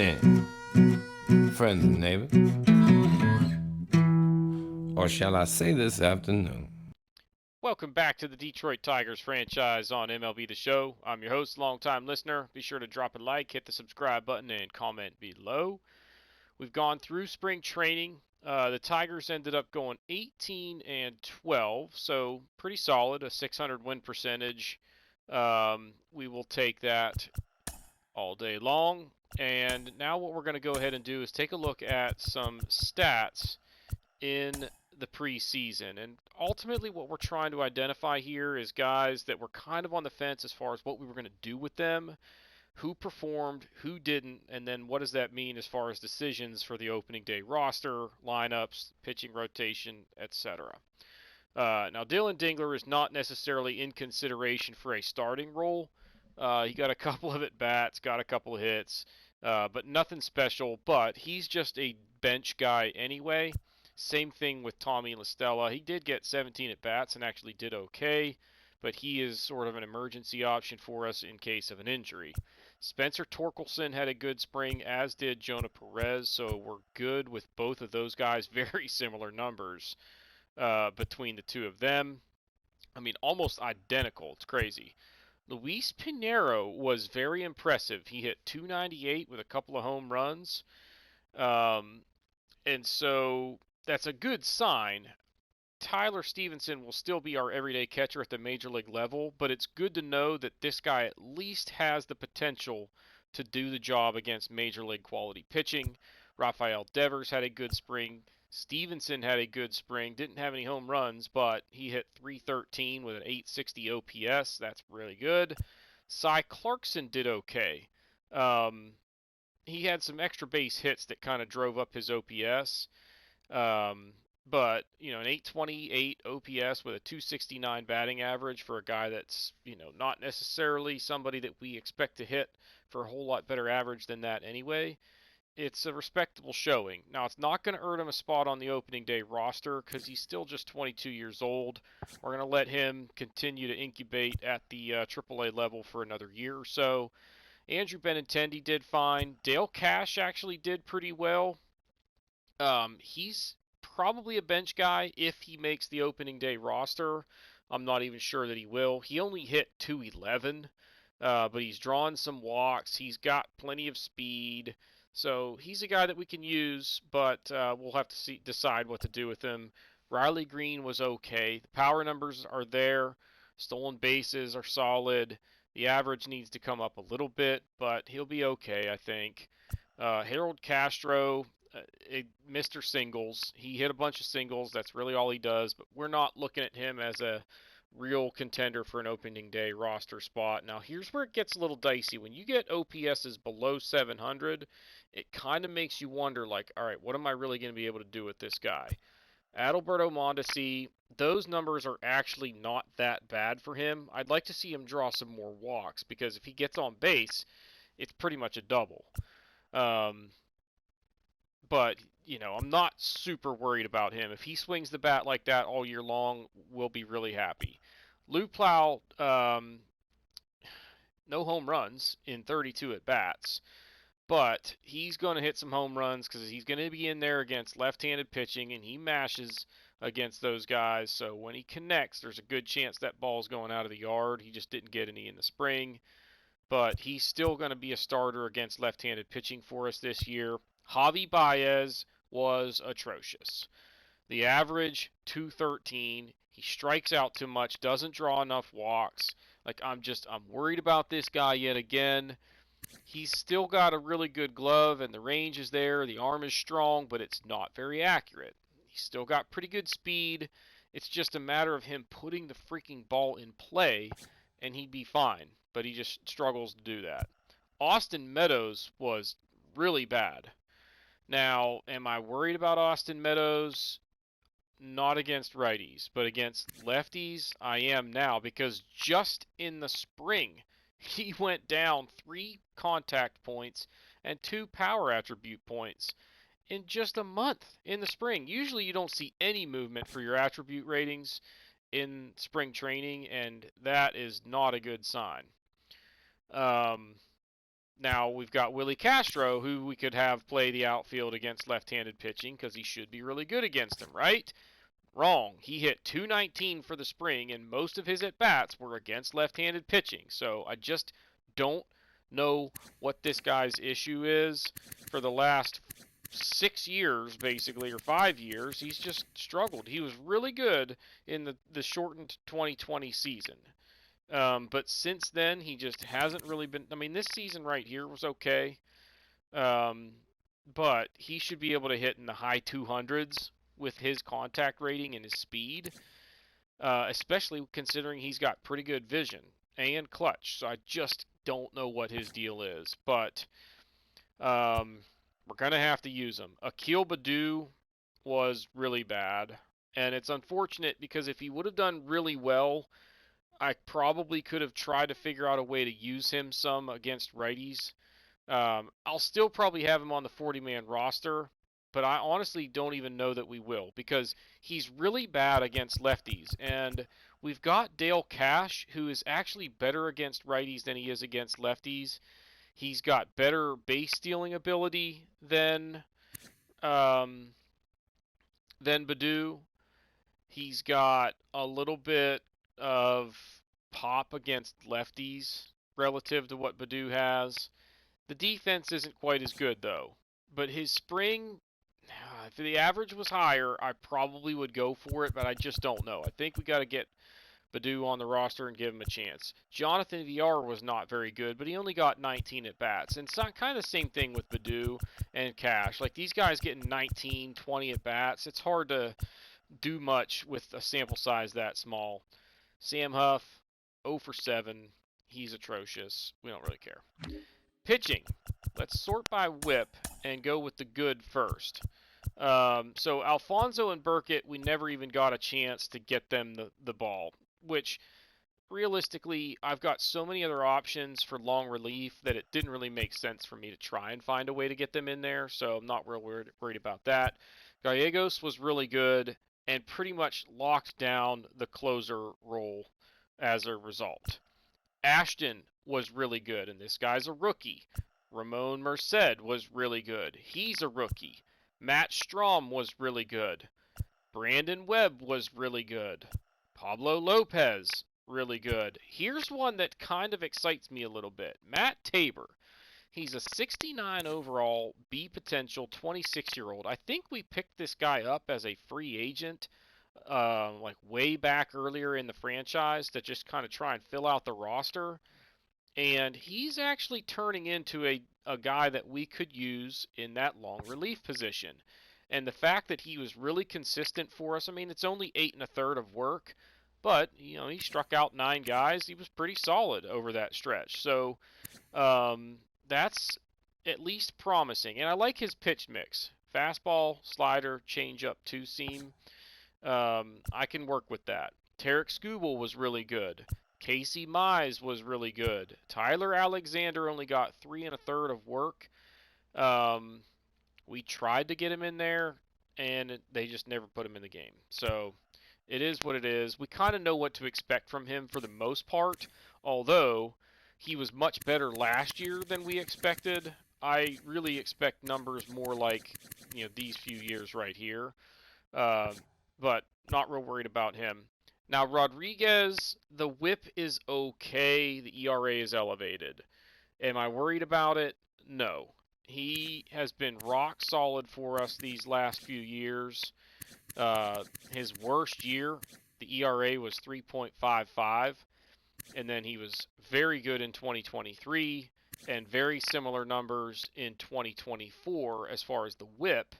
evening, friends and neighbors. Or shall I say this afternoon? Welcome back to the Detroit Tigers franchise on MLB the Show. I'm your host, longtime listener. Be sure to drop a like, hit the subscribe button, and comment below. We've gone through spring training. The Tigers ended up going 18-12, so pretty solid, a 600 win percentage. We will take that all day long. And now what we're going to go ahead and do is take a look at some stats in the preseason. And ultimately, what we're trying to identify here is guys that were kind of on the fence as far as what we were going to do with them, who performed, who didn't, and then what does that mean as far as decisions for the opening day roster, lineups, pitching rotation, etc. Now, Dylan Dingler is not necessarily in consideration for a starting role. He got a couple of at-bats, got a couple of hits, but nothing special. But he's just a bench guy anyway. Same thing with Tommy LaStella. He did get 17 at-bats and actually did okay, but he is sort of an emergency option for us in case of an injury. Spencer Torkelson had a good spring, as did Jonah Perez, so we're good with both of those guys. Very similar numbers between the two of them. I mean, almost identical. It's crazy. Luis Pinheiro was very impressive. He hit 298 with a couple of home runs. Um, and so that's a good sign. Tyler Stevenson will still be our everyday catcher at the major league level, but it's good to know that this guy at least has the potential to do the job against major league quality pitching. Rafael Devers had a good spring. Stevenson had a good spring. Didn't have any home runs, but he hit 313 with an 860 OPS. That's really good. Cy Clarkson did okay. Um, he had some extra base hits that kind of drove up his OPS. Um, but, an 828 OPS with a 269 batting average for a guy that's, not necessarily somebody that we expect to hit for a whole lot better average than that anyway. It's a respectable showing. Now, it's not going to earn him a spot on the opening day roster because he's still just 22 years old. We're going to let him continue to incubate at the AAA level for another year or so. Andrew Benintendi did fine. Dale Cash actually did pretty well. He's probably a bench guy if he makes the opening day roster. I'm not even sure that he will. He only hit 211, but he's drawn some walks. He's got plenty of speed. So he's a guy that we can use, but we'll have to decide what to do with him. Riley Green was okay. The power numbers are there. Stolen bases are solid. The average needs to come up a little bit, but he'll be okay, I think. Harold Castro, Mr. Singles. He hit a bunch of singles. That's really all he does. But we're not looking at him as a real contender for an opening day roster spot. Now, here's where it gets a little dicey. When you get OPSs below 700, it kind of makes you wonder, like, all right, what am I really going to be able to do with this guy? Adalberto Mondesi, those numbers are actually not that bad for him. I'd like to see him draw some more walks because if he gets on base, it's pretty much a double. But I'm not super worried about him. If he swings the bat like that all year long, we'll be really happy. Lou Plow, no home runs in 32 at bats, but he's going to hit some home runs because he's going to be in there against left-handed pitching, and he mashes against those guys. So when he connects, there's a good chance that ball's going out of the yard. He just didn't get any in the spring, but he's still going to be a starter against left-handed pitching for us this year. Javi Baez was atrocious. The average 213. He strikes out too much, doesn't draw enough walks. I'm worried about this guy yet again. He's still got a really good glove and the range is there. The arm is strong, but it's not very accurate. He's still got pretty good speed. It's just a matter of him putting the freaking ball in play and he'd be fine, but he just struggles to do that. Austin Meadows was really bad. Now, am I worried about Austin Meadows? Not against righties, but against lefties, I am now because just in the spring, he went down 3 contact points and 2 power attribute points in just a month in the spring. Usually you don't see any movement for your attribute ratings in spring training, and that is not a good sign. Now we've got Willie Castro, who we could have play the outfield against left-handed pitching because he should be really good against them, right? Wrong. He hit 219 for the spring, and most of his at-bats were against left-handed pitching. So I just don't know what this guy's issue is. For the last 6 years, basically, or 5 years, he's just struggled. He was really good in the shortened 2020 season. But since then, he just hasn't really been. I mean, this season right here was okay. But he should be able to hit in the high 200s with his contact rating and his speed, especially considering he's got pretty good vision and clutch. So I just don't know what his deal is. But we're going to have to use him. Akil Baddoo was really bad. And it's unfortunate because if he would have done really well, I probably could have tried to figure out a way to use him some against righties. I'll still probably have him on the 40-man roster, but I honestly don't even know that we will because he's really bad against lefties. And we've got Dale Cash, who is actually better against righties than he is against lefties. He's got better base stealing ability than Baddoo. He's got a little bit of pop against lefties relative to what Baddoo has. The defense isn't quite as good, though. But his spring, if the average was higher, I probably would go for it, but I just don't know. I think we got to get Baddoo on the roster and give him a chance. Jonathan VR was not very good, but he only got 19 at-bats. And it's kind of the same thing with Baddoo and Cash. Like, these guys getting 19, 20 at-bats, it's hard to do much with a sample size that small. Sam Huff, 0 for 7. He's atrocious. We don't really care. Pitching. Let's sort by whip and go with the good first. So Alfonso and Burkett, we never even got a chance to get them the ball, which realistically, I've got so many other options for long relief that it didn't really make sense for me to try and find a way to get them in there, so I'm not real worried about that. Gallegos was really good and pretty much locked down the closer role as a result. Ashton was really good, and this guy's a rookie. Ramon Merced was really good. He's a rookie. Matt Strom was really good. Brandon Webb was really good. Pablo Lopez, really good. Here's one that kind of excites me a little bit. Matt Tabor. He's a 69 overall, B potential, 26-year-old. I think we picked this guy up as a free agent like way back earlier in the franchise to just kind of try and fill out the roster. And he's actually turning into a guy that we could use in that long relief position. And the fact that he was really consistent for us, I mean, it's only 8 1/3 of work, but, you know, he struck out 9 guys. He was pretty solid over that stretch. So that's at least promising. And I like his pitch mix. Fastball, slider, changeup, two-seam. I can work with that. Tarek Skubal was really good. Casey Mize was really good. Tyler Alexander only got 3 1/3 of work. We tried to get him in there, and they just never put him in the game. So it is what it is. We kind of know what to expect from him for the most part, although he was much better last year than we expected. I really expect numbers more like, you know, these few years right here, but not real worried about him. Now, Rodriguez, the whip is okay. The ERA is elevated. Am I worried about it? No. He has been rock solid for us these last few years. His worst year, the ERA was 3.55, and then he was very good in 2023 and very similar numbers in 2024 as far as the whip,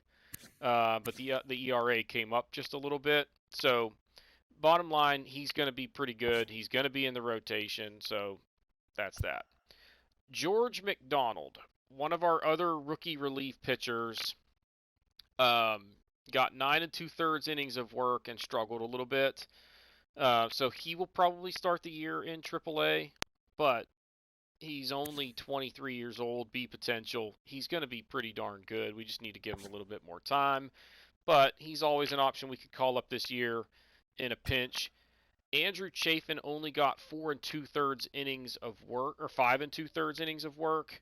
but the ERA came up just a little bit. So bottom line, he's going to be pretty good. He's going to be in the rotation, so that's that. George McDonald, one of our other rookie relief pitchers, got 9 2/3 innings of work and struggled a little bit. So he will probably start the year in AAA, but he's only 23 years old, B potential. He's going to be pretty darn good. We just need to give him a little bit more time. But he's always an option we could call up this year in a pinch. Andrew Chafin only got 4 2/3 innings of work, or 5 2/3 innings of work.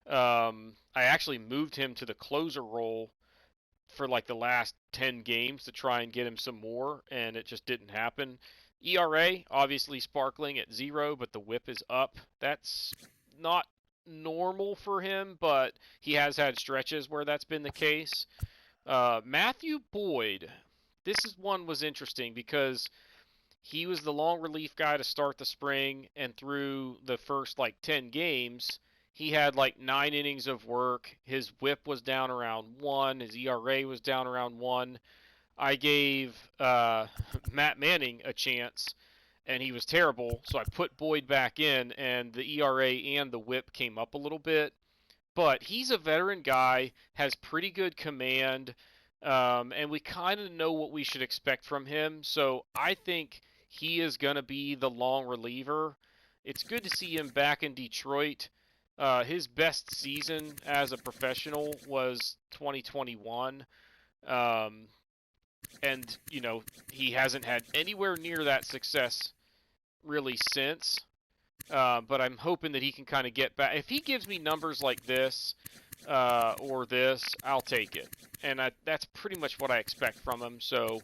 I actually moved him to the closer role for like the last 10 games to try and get him some more, and it just didn't happen. ERA, obviously sparkling at 0, but the whip is up. That's not normal for him, but he has had stretches where that's been the case. Matthew Boyd, one was interesting because he was the long relief guy to start the spring, and through the first like 10 games, he had like 9 innings of work. His whip was down around 1, his ERA was down around 1. I gave Matt Manning a chance, and he was terrible, so I put Boyd back in, and the ERA and the whip came up a little bit. But he's a veteran guy, has pretty good command, and we kind of know what we should expect from him. So I think he is going to be the long reliever. It's good to see him back in Detroit. His best season as a professional was 2021. Um, and, he hasn't had anywhere near that success really since. But I'm hoping that he can kind of get back. If he gives me numbers like this or this, I'll take it. And that's pretty much what I expect from him. So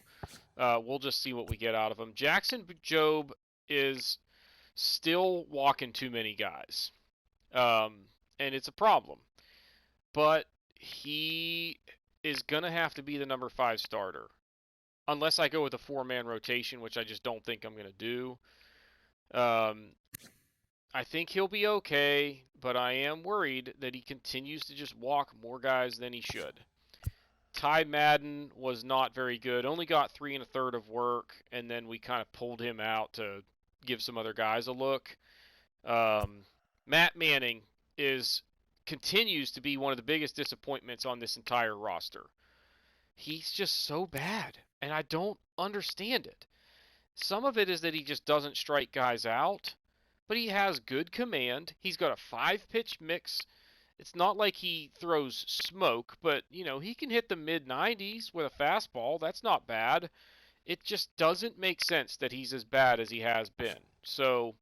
we'll just see what we get out of him. Jackson Jobe is still walking too many guys. And it's a problem. But he is going to have to be the number 5 starter. Unless I go with a 4-man rotation, which I just don't think I'm going to do. I think he'll be okay, but I am worried that he continues to just walk more guys than he should. Ty Madden was not very good. Only got 3 1/3 of work, and then we kind of pulled him out to give some other guys a look. Matt Manning continues to be one of the biggest disappointments on this entire roster. He's just so bad, and I don't understand it. Some of it is that he just doesn't strike guys out, but he has good command. He's got a 5-pitch mix. It's not like he throws smoke, but, he can hit the mid-90s with a fastball. That's not bad. It just doesn't make sense that he's as bad as he has been. So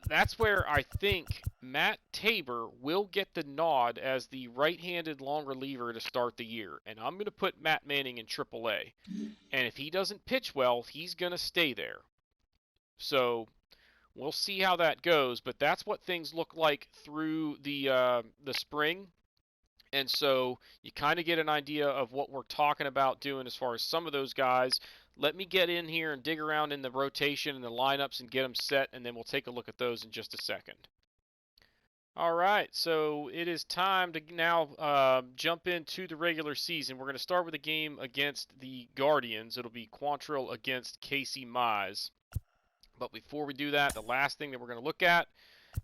that's where I think Matt Tabor will get the nod as the right-handed long reliever to start the year. And I'm going to put Matt Manning in AAA. And if he doesn't pitch well, he's going to stay there. So we'll see how that goes, but that's what things look like through the spring. And so you kind of get an idea of what we're talking about doing as far as some of those guys. Let me get in here and dig around in the rotation and the lineups and get them set, and then we'll take a look at those in just a second. All right, so it is time to now jump into the regular season. We're going to start with a game against the Guardians. It'll be Quantrill against Casey Mize. But before we do that, the last thing that we're going to look at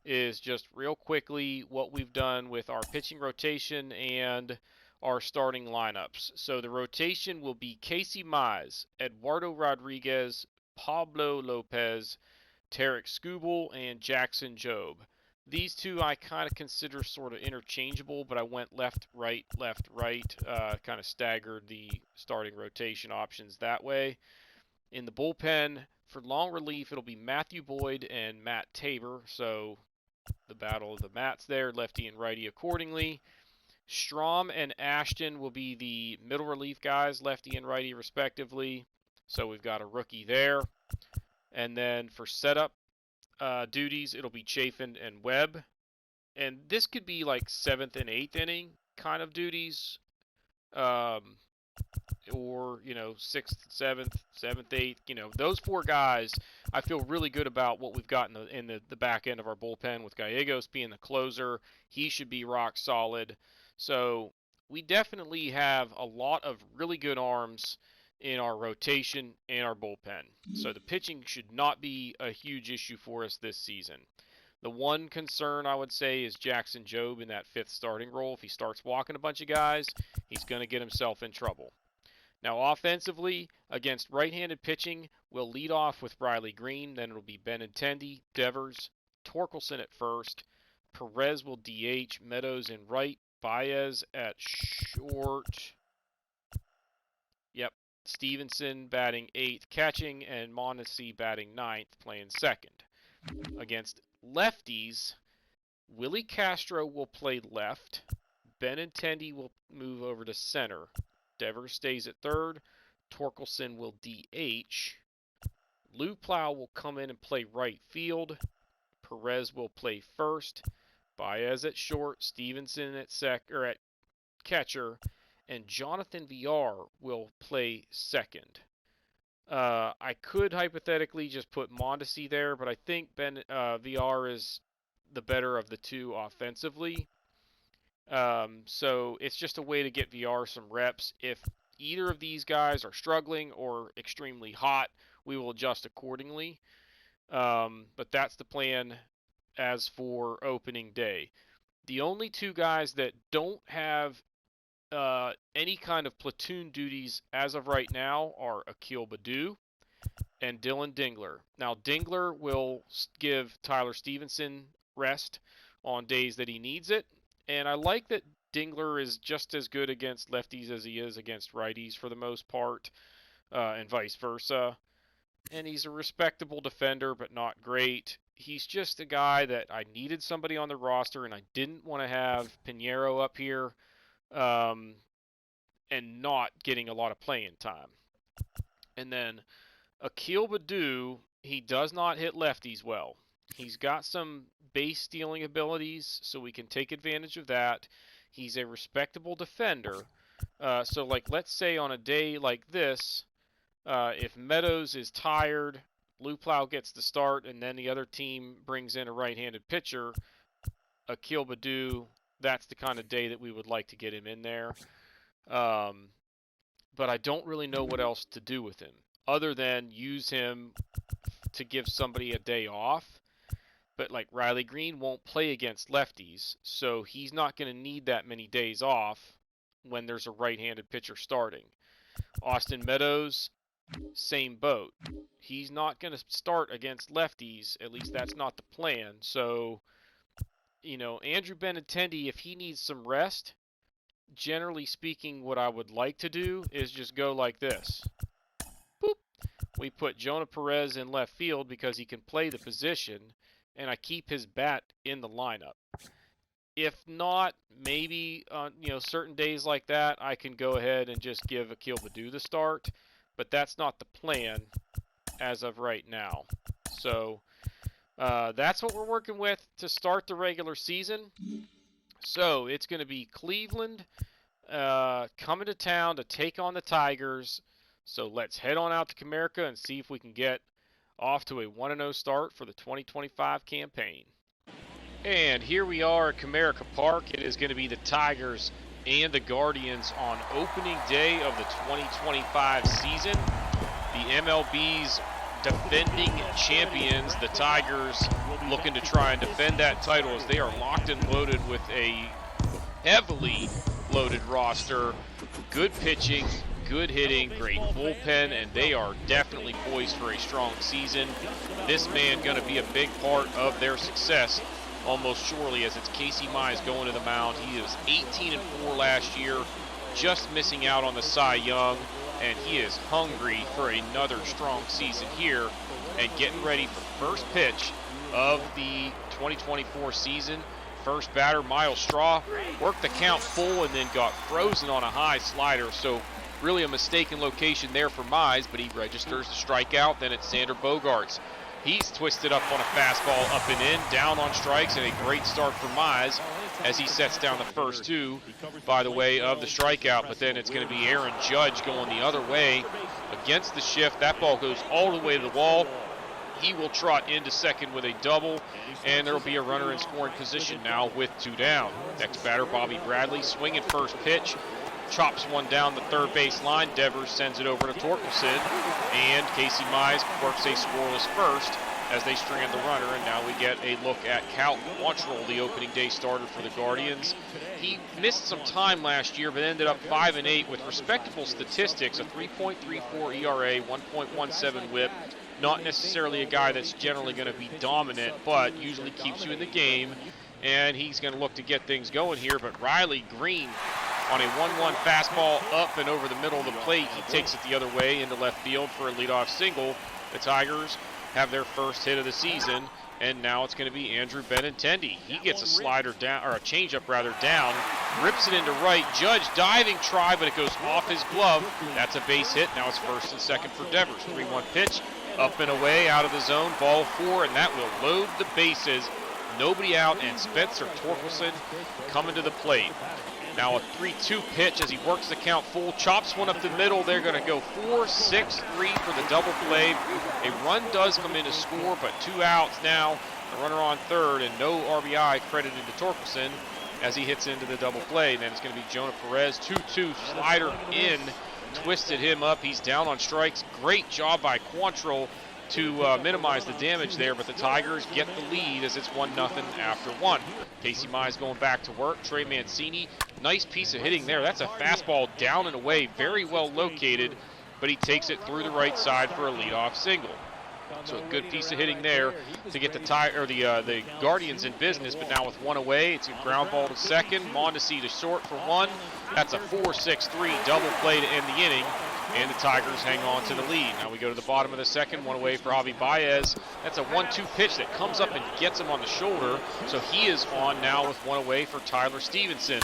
is just real quickly what we've done with our pitching rotation and our starting lineups. So the rotation will be Casey Mize, Eduardo Rodriguez, Pablo Lopez, Tarek Skubal, and Jackson Jobe. These two I kind of consider sort of interchangeable, but I went left, right, kind of staggered the starting rotation options that way. In the bullpen, for long relief, it'll be Matthew Boyd and Matt Tabor. So the battle of the Matts there, lefty and righty accordingly. Strom and Ashton will be the middle relief guys, lefty and righty respectively. So we've got a rookie there. And then for setup duties, it'll be Chafin and Webb. And this could be like 7th and 8th inning kind of duties. Or 6th, 7th, 8th. Those 4 guys, I feel really good about what we've got in the back end of our bullpen with Gallegos being the closer. He should be rock solid. So we definitely have a lot of really good arms in our rotation and our bullpen. So the pitching should not be a huge issue for us this season. The one concern I would say is Jackson Jobe in that 5th starting role. If he starts walking a bunch of guys, he's going to get himself in trouble. Now, offensively, against right-handed pitching, we'll lead off with Riley Green. Then it'll be Benintendi, Devers, Torkelson at first. Perez will DH, Meadows in right, Baez at short. Yep, Stevenson batting 8th, catching, and Mondesi batting 9th, playing 2nd. Against lefties, Willie Castro will play left. Benintendi will move over to center. Devers stays at third. Torkelson will DH. Lou Plow will come in and play right field. Perez will play first. Baez at short. Stevenson at catcher. And Jonathan Villar will play second. I could hypothetically just put Mondesi there, but I think Villar is the better of the two offensively. So it's just a way to get Villar some reps. If either of these guys are struggling or extremely hot, we will adjust accordingly. But that's the plan as for opening day. The only two guys that don't have any kind of platoon duties as of right now are Akil Baddoo and Dylan Dingler. Now, Dingler will give Tyler Stevenson rest on days that he needs it, and I like that Dingler is just as good against lefties as he is against righties for the most part, and vice versa. And he's a respectable defender, but not great. He's just a guy that I needed somebody on the roster, and I didn't want to have Pinheiro up here and not getting a lot of playing time. And then Akil Baddoo, he does not hit lefties well. He's got some base stealing abilities, so we can take advantage of that. He's a respectable defender. So, like, let's say on a day like this, if Meadows is tired, Lou Plow gets the start, and then the other team brings in a right-handed pitcher, Akil Baddoo, that's the kind of day that we would like to get him in there. But I don't really know what else to do with him other than use him to give somebody a day off. But like Riley Green won't play against lefties, so he's not going to need that many days off when there's a right-handed pitcher starting. Austin Meadows, same boat. He's not going to start against lefties, at least that's not the plan. So, Andrew Benintendi, if he needs some rest, generally speaking, what I would like to do is just go like this. Boop. We put Jonah Perez in left field because he can play the position, and I keep his bat in the lineup. If not, maybe on certain days like that, I can go ahead and just give Akil Baddoo the start, but that's not the plan as of right now. So that's what we're working with to start the regular season. So it's going to be Cleveland coming to town to take on the Tigers. So let's head on out to Comerica and see if we can get off to a 1-0 start for the 2025 campaign. And here we are at Comerica Park. It is going to be the Tigers and the Guardians on opening day of the 2025 season. The MLB's defending champions, the Tigers, looking to try and defend that title as they are locked and loaded with a heavily loaded roster. Good pitching, good hitting, great bullpen, and they are definitely poised for a strong season. This man going to be a big part of their success, almost surely, as it's Casey Mize going to the mound. He was 18-4 last year, just missing out on the Cy Young, and he is hungry for another strong season here and getting ready for first pitch of the 2024 season. First batter, Miles Straw, worked the count full and then got frozen on a high slider. So really a mistaken location there for Mize, but he registers the strikeout. Then it's Xander Bogaerts. He's twisted up on a fastball up and in, down on strikes, and a great start for Mize as he sets down the first two by the way of the strikeout. But then it's going to be Aaron Judge going the other way against the shift. That ball goes all the way to the wall. He will trot into second with a double, and there will be a runner in scoring position now with two down. Next batter, Bobby Bradley, swinging first pitch, chops one down the third base line. Devers sends it over to Torkelson, and Casey Mize works a scoreless first as they strand the runner, and now we get a look at Cal Quantrill, the opening day starter for the Guardians. He missed some time last year, but ended up 5-8 with respectable statistics, a 3.34 ERA, 1.17 WHIP. Not necessarily a guy that's generally going to be dominant, but usually keeps you in the game, and he's going to look to get things going here. But Riley Green on a 1-1 fastball up and over the middle of the plate. He takes it the other way into left field for a leadoff single. The Tigers have their first hit of the season, and now it's going to be Andrew Benintendi. He gets a slider down, or a changeup rather, down, rips it into right. Judge diving try, but it goes off his glove. That's a base hit. Now it's first and second for Devers. 3-1 pitch, up and away, out of the zone, ball 4, and that will load the bases. Nobody out, and Spencer Torkelson coming to the plate. Now a 3-2 pitch as he works the count full, chops one up the middle. They're going to go 4-6-3 for the double play. A run does come in to score, but 2 outs now. A runner on third, and no RBI credited to Torkelson as he hits into the double play. And then it's going to be Jonah Perez, 2-2 slider in, twisted him up. He's down on strikes. Great job by Quantrill to minimize the damage there, but the Tigers get the lead as it's 1-0 after 1. Casey Mize going back to work. Trey Mancini, nice piece of hitting there. That's a fastball down and away, very well located, but he takes it through the right side for a leadoff single. So a good piece of hitting there to get the Guardians in business, but now with 1 away, it's a ground ball to second. Mondesi to short for 1. That's a 4-6-3 double play to end the inning, and the Tigers hang on to the lead. Now we go to the bottom of the second, 1 away for Javi Baez. That's a 1-2 pitch that comes up and gets him on the shoulder, so he is on now with 1 away for Tyler Stevenson.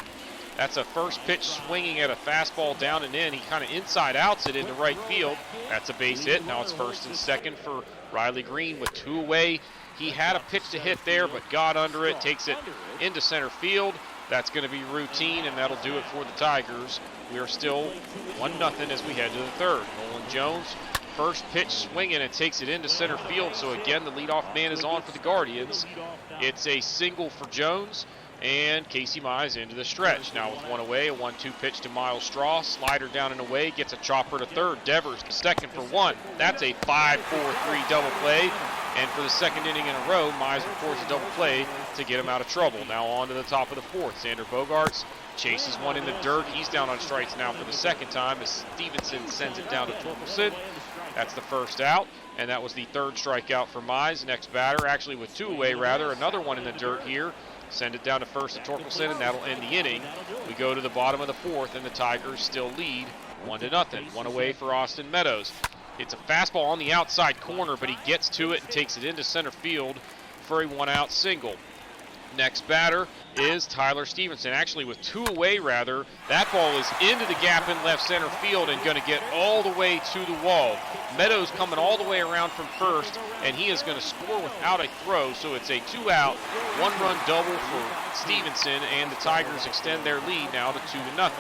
That's a first pitch swinging at a fastball down and in. He kind of inside outs it into right field. That's a base hit. Now it's first and second for Riley Green with 2 away. He had a pitch to hit there, but got under it, takes it into center field. That's going to be routine, and that'll do it for the Tigers. We are still 1-0 as we head to the third. Nolan Jones, first pitch swinging, and takes it into center field. So again, the leadoff man is on for the Guardians. It's a single for Jones, and Casey Mize into the stretch. Now with 1 away, a 1-2 pitch to Miles Straw. Slider down and away, gets a chopper to third. Devers to second for 1. That's a 5-4-3 double play. And for the second inning in a row, Mize records a double play to get him out of trouble. Now on to the top of the fourth. Xander Bogaerts chases one in the dirt. He's down on strikes now for the second time as Stevenson sends it down to Torkelson. That's the first out, and that was the third strikeout for Mize. Next batter, actually with 2 away rather, another one in the dirt here. Send it down to first to Torkelson, and that'll end the inning. We go to the bottom of the fourth, and the Tigers still lead 1-0. 1 away for Austin Meadows. It's a fastball on the outside corner, but he gets to it and takes it into center field for a 1-out single. Next batter is Tyler Stevenson. Actually, with 2 away, rather, that ball is into the gap in left center field and going to get all the way to the wall. Meadows coming all the way around from first, and he is going to score without a throw. So it's a 2-out, 1-run double for Stevenson, and the Tigers extend their lead now to 2-0,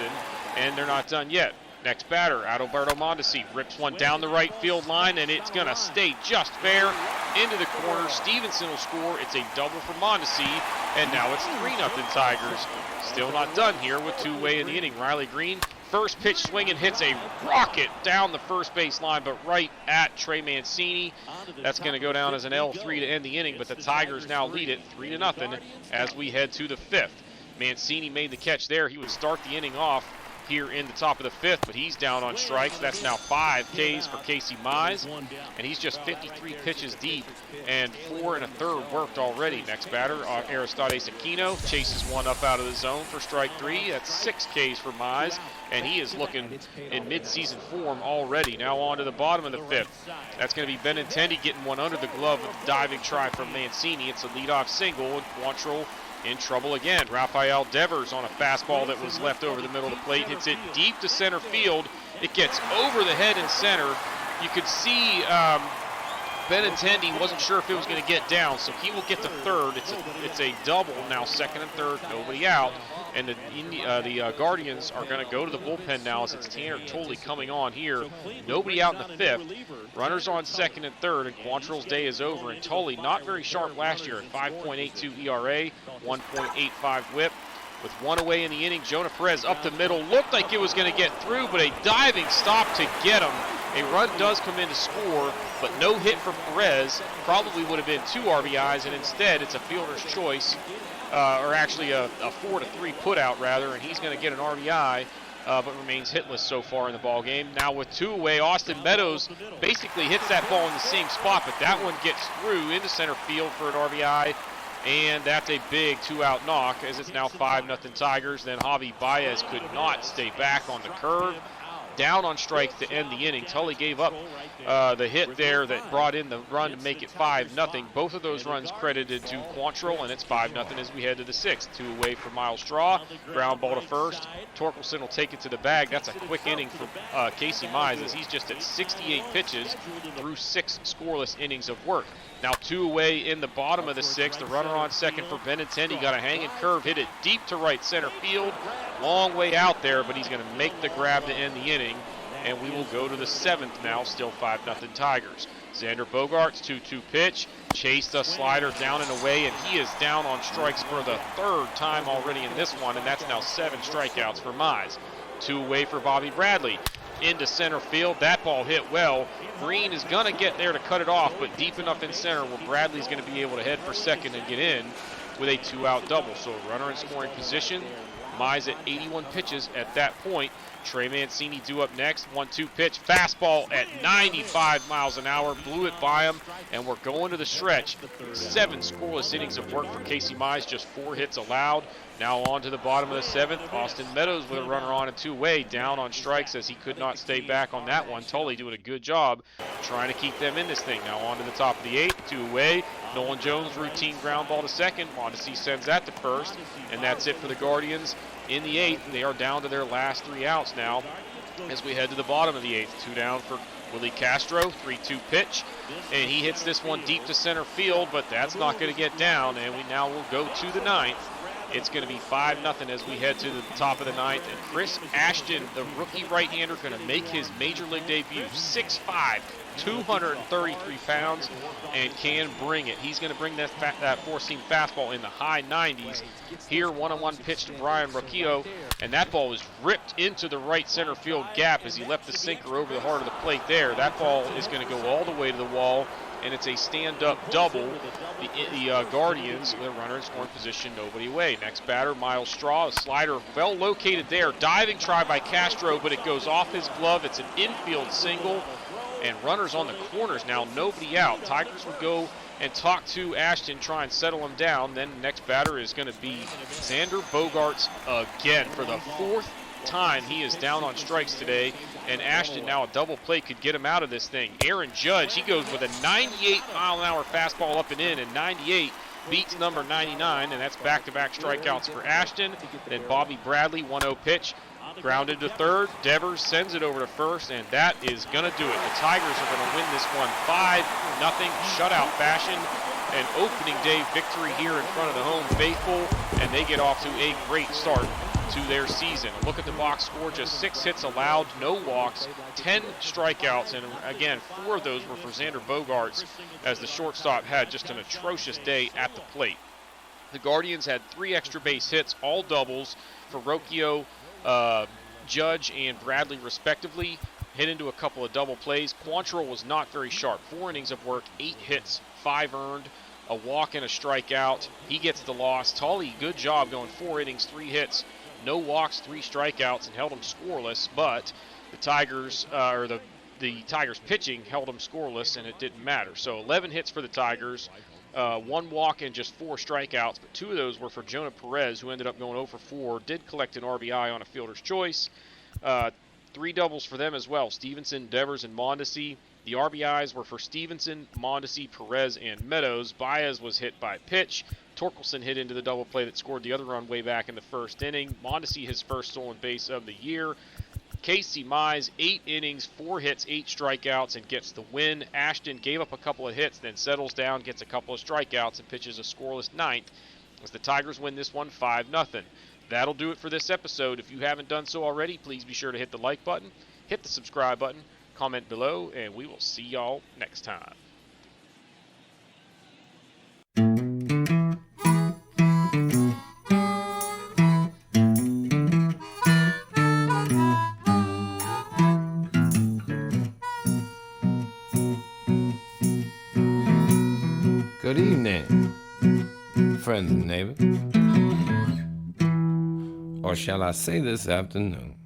and they're not done yet. Next batter, Adalberto Mondesi rips one down the right field line, and it's going to stay just fair into the corner. Stevenson will score. It's a double for Mondesi, and now it's 3-0 Tigers. Still not done here with 2 away in the inning. Riley Green, first pitch swinging, hits a rocket down the first base line, but right at Trey Mancini. That's going to go down as an L3 to end the inning, but the Tigers now lead it 3-0 as we head to the fifth. Mancini made the catch there. He would start the inning off here in the top of the fifth, but he's down on strikes. That's now 5 Ks for Casey Mize, and he's just 53 pitches deep, and 4 1/3 worked already. Next batter, Aristides Aquino chases one up out of the zone for strike 3. That's 6 Ks for Mize, and he is looking in mid-season form already. Now on to the bottom of the fifth. That's going to be Benintendi getting one under the glove with a diving try from Mancini. It's a leadoff single, and Quantrill in trouble again. Rafael Devers on a fastball that was left over the middle of the plate. Hits it deep to center field. It gets over the head in center. You could see Benintendi wasn't sure if it was going to get down, so he will get to third. It's a double now, second and third, nobody out. And the Guardians are going to go to the bullpen now as it's Tanner Tolley coming on here. Nobody out in the fifth. Runners on second and third, and Quantrill's day is over. And Tolley, not very sharp last year at 5.82 ERA, 1.85 whip. With 1 away in the inning, Jonah Perez up the middle. Looked like it was going to get through, but a diving stop to get him. A run does come in to score, but no hit for Perez. Probably would have been 2 RBIs, and instead it's a fielder's choice. Or actually a 4-3 putout rather, and he's going to get an RBI, but remains hitless so far in the ball game. Now with 2 away, Austin Meadows basically hits that ball in the same spot, but that one gets through into center field for an RBI, and that's a big 2-out knock as it's now 5-0 Tigers. Then Javi Baez could not stay back on the curve. down on strikes to end the inning. Tully gave up the hit there that brought in the run to make it 5-0. Both of those runs credited to Quantrill, and it's 5-0 as we head to the 6th. 2 away for Miles Straw. Ground ball to first. Torkelson will take it to the bag. That's a quick inning for Casey Mize, as he's just at 68 pitches through 6 scoreless innings of work. Now 2 away in the bottom of the 6th. The runner on second for Benintendi got a hanging curve, hit it deep to right center field. Long way out there, but he's going to make the grab to end the inning. And we will go to the 7th now, still 5-0 Tigers. Xander Bogaerts, 2-2 pitch, chased a slider down and away, and he is down on strikes for the 3rd time already in this one, and that's now 7 strikeouts for Mize. 2 away for Bobby Bradley. Into center field, that ball hit well. Green is going to get there to cut it off, but deep enough in center where Bradley's going to be able to head for second and get in with a 2-out double. So runner in scoring position. Mize at 81 pitches at that point. Trey Mancini due up next. 1-2 pitch. Fastball at 95 miles an hour. Blew it by him, and we're going to the stretch. 7 scoreless innings of work for Casey Mize. Just 4 hits allowed. Now on to the bottom of the 7th. Austin Meadows with a runner on and 2 away. Down on strikes as he could not stay back on that one. Tully doing a good job trying to keep them in this thing. Now on to the top of the 8th. 2 away. Nolan Jones routine ground ball to second. Mondesi sends that to first. And that's it for the Guardians in the 8th. They are down to their last 3 outs now as we head to the bottom of the 8th. 2 down for Willie Castro. 3-2 pitch. And he hits this one deep to center field, but that's not going to get down. And we now will go to the 9th. It's going to be 5-0 as we head to the top of the 9th. And Chris Ashton, the rookie right-hander, going to make his major league debut. 6'5", 233 pounds, and can bring it. He's going to bring that four-seam fastball in the high 90s. Here, 1-on-1 pitch to Brian Roquillo, and that ball was ripped into the right center field gap as he left the sinker over the heart of the plate there. That ball is going to go all the way to the wall, and it's a stand-up double. The Guardians, the runner in scoring position, nobody away. Next batter, Miles Straw, a slider well located there. Diving try by Castro, but it goes off his glove. It's an infield single, and runners on the corners now, nobody out. Tigers will go and talk to Ashton, try and settle him down. Then the next batter is going to be Xander Bogaerts again for the 4th time. He is down on strikes today, and Ashton, now a double play, could get him out of this thing. Aaron Judge, he goes with a 98-mile-an-hour fastball up and in, and 98 beats number 99, and that's back-to-back strikeouts for Ashton. Then Bobby Bradley, 1-0 pitch, grounded to third. Devers sends it over to first, and that is going to do it. The Tigers are going to win this one 5-0 shutout fashion. An opening day victory here in front of the home faithful, and they get off to a great start to their season. Look at the box score, just 6 hits allowed, no walks, 10 strikeouts, and again, 4 of those were for Xander Bogaerts, as the shortstop had just an atrocious day at the plate. The Guardians had 3 extra base hits, all doubles for Roquillo, Judge, and Bradley respectively. Hit into a couple of double plays. Quantrill was not very sharp. 4 innings of work, 8 hits, 5 earned, a walk and a strikeout. He gets the loss. Tully, good job going 4 innings, 3 hits, no walks, 3 strikeouts, and held him scoreless. But the Tigers, the Tigers pitching held him scoreless, and it didn't matter. So 11 hits for the Tigers, 1 walk and just 4 strikeouts. But 2 of those were for Jonah Perez, who ended up going 0 for 4. Did collect an RBI on a fielder's choice. 3 doubles for them as well. Stevenson, Devers, and Mondesi. The RBIs were for Stevenson, Mondesi, Perez, and Meadows. Baez was hit by pitch. Torkelson hit into the double play that scored the other run way back in the first inning. Mondesi, his first stolen base of the year. Casey Mize, 8 innings, 4 hits, 8 strikeouts, and gets the win. Ashton gave up a couple of hits, then settles down, gets a couple of strikeouts, and pitches a scoreless 9th as the Tigers win this one 5-0. That'll do it for this episode. If you haven't done so already, please be sure to hit the like button, hit the subscribe button, comment below, and we will see y'all next time. Good evening, friends and neighbors. Or shall I say this afternoon?